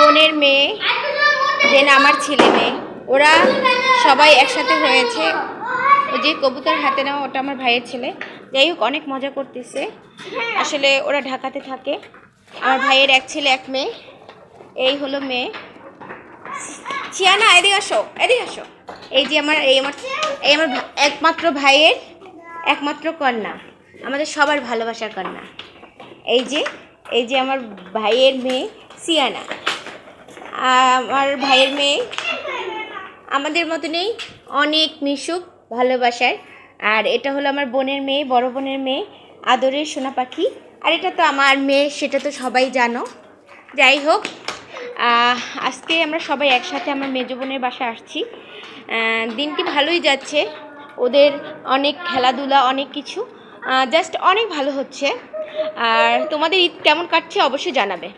বোনের মেয়ে, দেন আমার ছেলে মেয়ে, ওরা সবাই একসাথে হয়েছে। ওই যে কবুতর হাতে নেওয়া, ওটা আমার ভাইয়ের ছেলে। যাই হোক, অনেক মজা করতেছে। আসলে ওরা ঢাকাতে থাকে। আমার ভাইয়ের এক ছেলে এক মেয়ে। এই হলো মেয়ে। চিয়ানা, এদিকে আসো, এদিকে আসো। এই যে আমার একমাত্র ভাইয়ের একমাত্র কন্যা, আমাদের সবার ভালোবাসার কন্যা। এই যে আমার ভাইয়ের মেয়ে সিয়ানা। আমার ভাইয়ের মেয়ে আমাদের মতনই অনেক মিশুক, ভালোবাসার। আর এটা হলো আমার বোনের মেয়ে, বড় বোনের মেয়ে, আদরের সোনা পাখি। আর এটা তো আমার মেয়ে, সেটা তো সবাই জানো। যাই হোক, আজকে আমরা সবাই একসাথে আমার মেজো বোনের বাসায় আসছি। দিনটি ভালোই যাচ্ছে, ওদের অনেক খেলাধুলা, অনেক কিছু, জাস্ট অনেক ভালো হচ্ছে। আর তোমাদের ঈদ কেমন কাটছে অবশ্যই জানাবে।